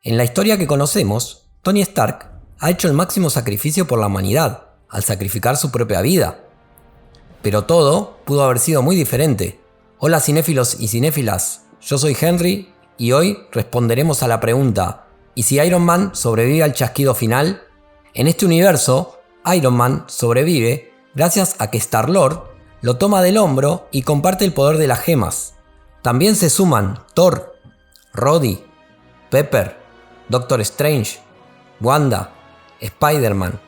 En la historia que conocemos, Tony Stark ha hecho el máximo sacrificio por la humanidad, al sacrificar su propia vida. Pero todo pudo haber sido muy diferente. Hola cinéfilos y cinéfilas, yo soy Henry y hoy responderemos a la pregunta: ¿y si Iron Man sobrevive al chasquido final? En este universo, Iron Man sobrevive gracias a que Star-Lord lo toma del hombro y comparte el poder de las gemas. También se suman Thor, Rhodey, Pepper, Doctor Strange, Wanda, Spider-Man,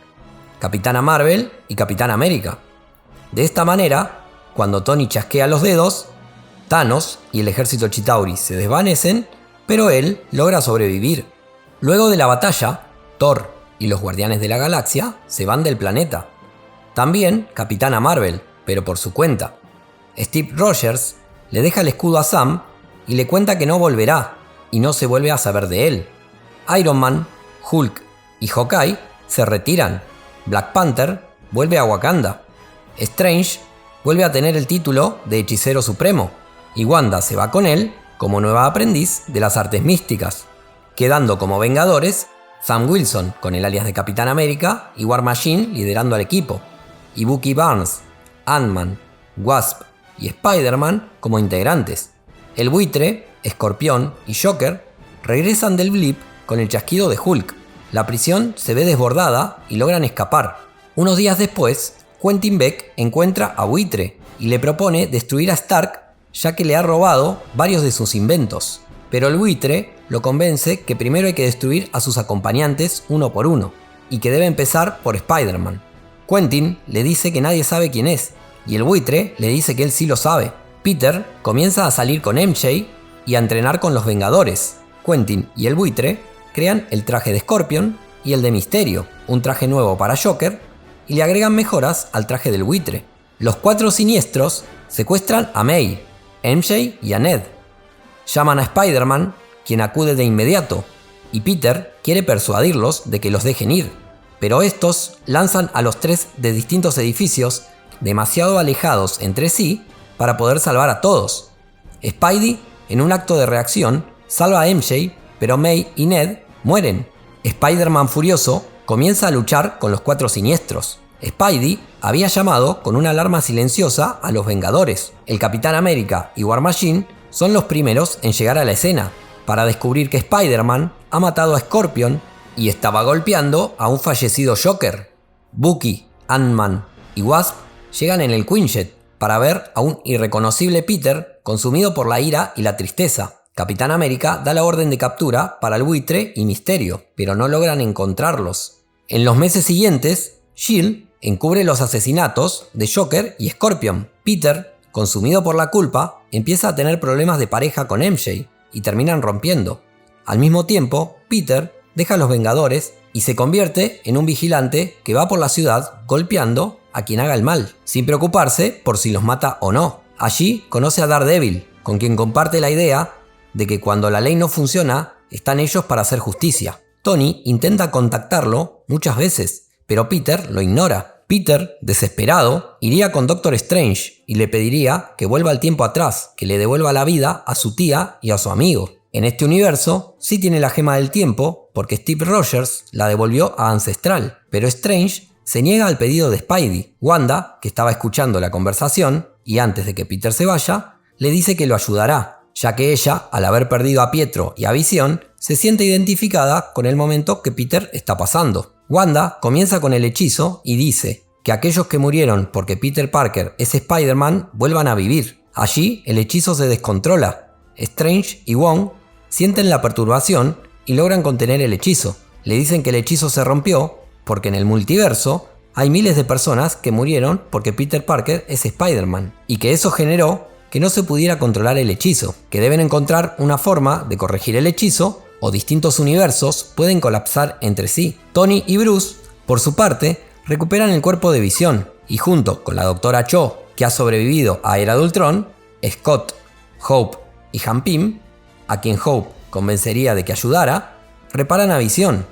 Capitana Marvel y Capitán América. De esta manera, cuando Tony chasquea los dedos, Thanos y el ejército Chitauri se desvanecen, pero él logra sobrevivir. Luego de la batalla, Thor y los Guardianes de la Galaxia se van del planeta. También Capitana Marvel, pero por su cuenta. Steve Rogers le deja el escudo a Sam y le cuenta que no volverá, y no se vuelve a saber de él. Iron Man, Hulk y Hawkeye se retiran. Black Panther vuelve a Wakanda. Strange vuelve a tener el título de Hechicero Supremo, y Wanda se va con él como nueva aprendiz de las artes místicas, quedando como Vengadores Sam Wilson con el alias de Capitán América y War Machine liderando al equipo, y Bucky Barnes, Ant-Man, Wasp y Spider-Man como integrantes. El Buitre, Escorpión y Joker regresan del blip con el chasquido de Hulk. La prisión se ve desbordada y logran escapar. Unos días después, Quentin Beck encuentra a Buitre y le propone destruir a Stark, ya que le ha robado varios de sus inventos. Pero el Buitre lo convence que primero hay que destruir a sus acompañantes uno por uno, y que debe empezar por Spider-Man. Quentin le dice que nadie sabe quién es, y el Buitre le dice que él sí lo sabe. Peter comienza a salir con MJ y a entrenar con los Vengadores. Quentin y el Buitre crean el traje de Scorpion y el de Misterio, un traje nuevo para Joker, y le agregan mejoras al traje del Buitre. Los cuatro siniestros secuestran a May, MJ y a Ned. Llaman a Spider-Man, quien acude de inmediato, y Peter quiere persuadirlos de que los dejen ir, pero estos lanzan a los tres de distintos edificios demasiado alejados entre sí para poder salvar a todos. Spidey, en un acto de reacción, salva a MJ, pero May y Ned mueren. Spider-Man furioso comienza a luchar con los cuatro siniestros. Spidey había llamado con una alarma silenciosa a los Vengadores. El Capitán América y War Machine son los primeros en llegar a la escena, para descubrir que Spider-Man ha matado a Scorpion y estaba golpeando a un fallecido Joker. Bucky, Ant-Man y Wasp llegan en el Quinjet para ver a un irreconocible Peter consumido por la ira y la tristeza. Capitán América da la orden de captura para el Buitre y Misterio, pero no logran encontrarlos. En los meses siguientes, S.H.I.E.L.D. encubre los asesinatos de Joker y Scorpion. Peter, consumido por la culpa, empieza a tener problemas de pareja con MJ y terminan rompiendo. Al mismo tiempo, Peter deja a los Vengadores y se convierte en un vigilante que va por la ciudad golpeando a quien haga el mal, sin preocuparse por si los mata o no. Allí conoce a Daredevil, con quien comparte la idea de que cuando la ley no funciona, están ellos para hacer justicia. Tony intenta contactarlo muchas veces, pero Peter lo ignora. Peter, desesperado, iría con Doctor Strange y le pediría que vuelva el tiempo atrás, que le devuelva la vida a su tía y a su amigo. En este universo sí tiene la gema del tiempo porque Steve Rogers la devolvió a Ancestral, pero Strange se niega al pedido de Spidey. Wanda, que estaba escuchando la conversación y antes de que Peter se vaya, le dice que lo ayudará, ya que ella, al haber perdido a Pietro y a Visión, se siente identificada con el momento que Peter está pasando. Wanda comienza con el hechizo y dice que aquellos que murieron porque Peter Parker es Spider-Man vuelvan a vivir. Allí el hechizo se descontrola. Strange y Wong sienten la perturbación y logran contener el hechizo. Le dicen que el hechizo se rompió porque en el multiverso hay miles de personas que murieron porque Peter Parker es Spider-Man, y que eso generó que no se pudiera controlar el hechizo, que deben encontrar una forma de corregir el hechizo o distintos universos pueden colapsar entre sí. Tony y Bruce, por su parte, recuperan el cuerpo de Visión y junto con la Doctora Cho, que ha sobrevivido a Era de Ultron, Scott, Hope y Han Pym, a quien Hope convencería de que ayudara, reparan a Visión,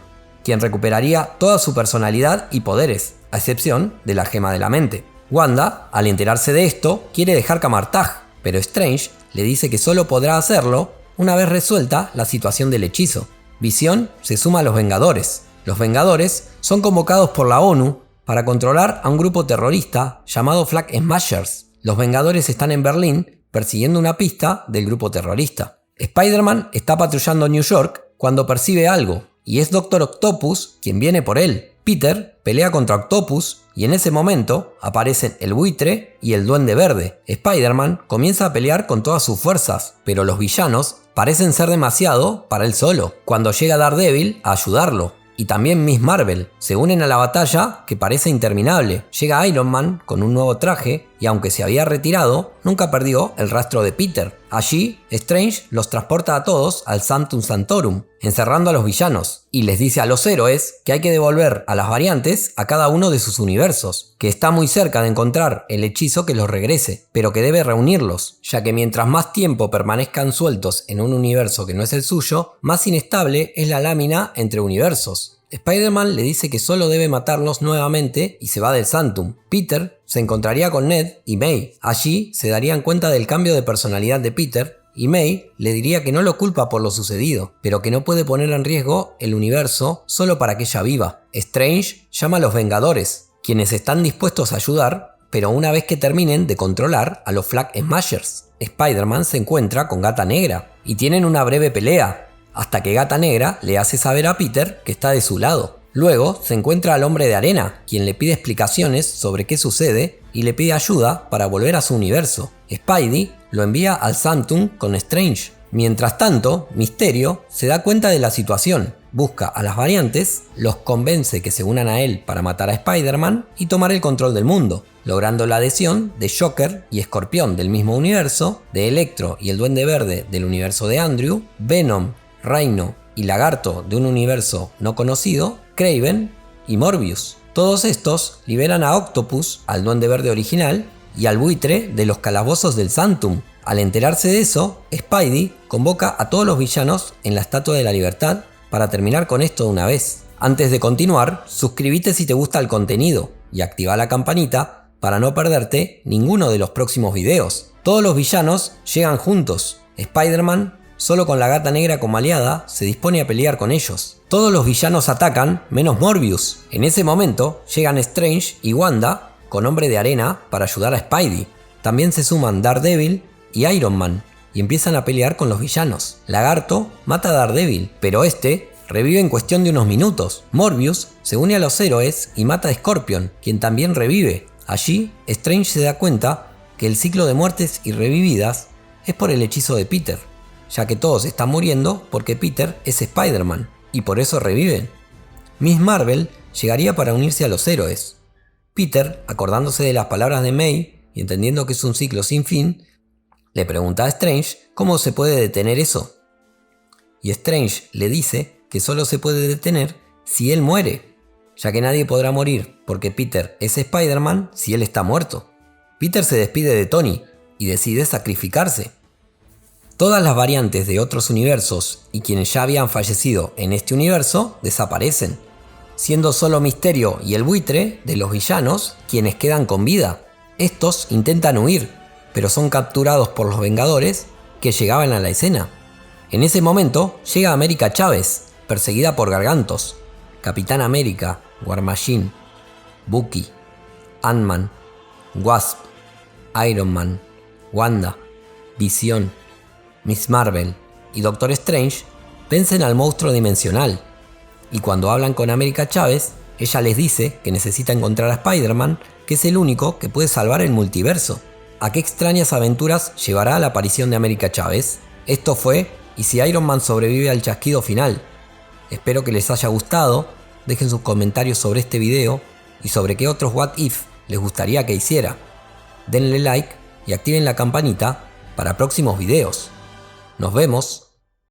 quien recuperaría toda su personalidad y poderes, a excepción de la gema de la mente. Wanda, al enterarse de esto, quiere dejar Camartaj, pero Strange le dice que solo podrá hacerlo una vez resuelta la situación del hechizo. Visión se suma a los Vengadores. Los Vengadores son convocados por la ONU para controlar a un grupo terrorista llamado Flag Smashers. Los Vengadores están en Berlín persiguiendo una pista del grupo terrorista. Spider-Man está patrullando New York cuando percibe algo, y es Doctor Octopus quien viene por él. Peter pelea contra Octopus y en ese momento aparecen el Buitre y el Duende Verde. Spider-Man comienza a pelear con todas sus fuerzas, pero los villanos parecen ser demasiado para él solo, cuando llega Daredevil a ayudarlo. Y también Miss Marvel se unen a la batalla que parece interminable. Llega Iron Man con un nuevo traje y aunque se había retirado, nunca perdió el rastro de Peter. Allí, Strange los transporta a todos al Sanctum Sanctorum, encerrando a los villanos, y les dice a los héroes que hay que devolver a las variantes a cada uno de sus universos, que está muy cerca de encontrar el hechizo que los regrese, pero que debe reunirlos, ya que mientras más tiempo permanezcan sueltos en un universo que no es el suyo, más inestable es la lámina entre universos. Spider-Man le dice que solo debe matarlos nuevamente y se va del Sanctum. Peter se encontraría con Ned y May. Allí se darían cuenta del cambio de personalidad de Peter y May le diría que no lo culpa por lo sucedido, pero que no puede poner en riesgo el universo solo para que ella viva. Strange llama a los Vengadores, quienes están dispuestos a ayudar, pero una vez que terminen de controlar a los Flag Smashers. Spider-Man se encuentra con Gata Negra y tienen una breve pelea, hasta que Gata Negra le hace saber a Peter que está de su lado. Luego se encuentra al Hombre de Arena, quien le pide explicaciones sobre qué sucede y le pide ayuda para volver a su universo. Spidey lo envía al Sanctum con Strange. Mientras tanto, Mysterio se da cuenta de la situación, busca a las variantes, los convence que se unan a él para matar a Spider-Man y tomar el control del mundo, logrando la adhesión de Shocker y Escorpión del mismo universo, de Electro y el Duende Verde del universo de Andrew, Venom, Rhino y Lagarto de un universo no conocido, Kraven y Morbius. Todos estos liberan a Octopus, al Duende Verde original, y al Buitre de los calabozos del Sanctum. Al enterarse de eso, Spidey convoca a todos los villanos en la Estatua de la Libertad para terminar con esto de una vez. Antes de continuar, suscríbete si te gusta el contenido y activa la campanita para no perderte ninguno de los próximos videos. Todos los villanos llegan juntos. Spider-Man, solo con la Gata Negra como aliada, se dispone a pelear con ellos. Todos los villanos atacan, menos Morbius. En ese momento, llegan Strange y Wanda con Hombre de Arena para ayudar a Spidey. También se suman Daredevil y Iron Man y empiezan a pelear con los villanos. Lagarto mata a Daredevil, pero este revive en cuestión de unos minutos. Morbius se une a los héroes y mata a Scorpion, quien también revive. Allí, Strange se da cuenta que el ciclo de muertes y revividas es por el hechizo de Peter, ya que todos están muriendo porque Peter es Spider-Man, y por eso reviven. Miss Marvel llegaría para unirse a los héroes. Peter, acordándose de las palabras de May y entendiendo que es un ciclo sin fin, le pregunta a Strange cómo se puede detener eso. Y Strange le dice que solo se puede detener si él muere, ya que nadie podrá morir porque Peter es Spider-Man si él está muerto. Peter se despide de Tony y decide sacrificarse. Todas las variantes de otros universos y quienes ya habían fallecido en este universo desaparecen, siendo solo Mysterio y el Buitre de los villanos quienes quedan con vida. Estos intentan huir, pero son capturados por los Vengadores que llegaban a la escena. En ese momento llega América Chávez, perseguida por Gargantos, Capitán América, War Machine, Bucky, Ant-Man, Wasp, Iron Man, Wanda, Visión, Miss Marvel y Doctor Strange vencen al monstruo dimensional, y cuando hablan con América Chávez, ella les dice que necesita encontrar a Spider-Man, que es el único que puede salvar el multiverso. ¿A qué extrañas aventuras llevará la aparición de América Chávez? Esto fue ¿Y si Iron Man sobrevive al chasquido final? Espero que les haya gustado, dejen sus comentarios sobre este video y sobre qué otros What If les gustaría que hiciera. Denle like y activen la campanita para próximos videos. Nos vemos.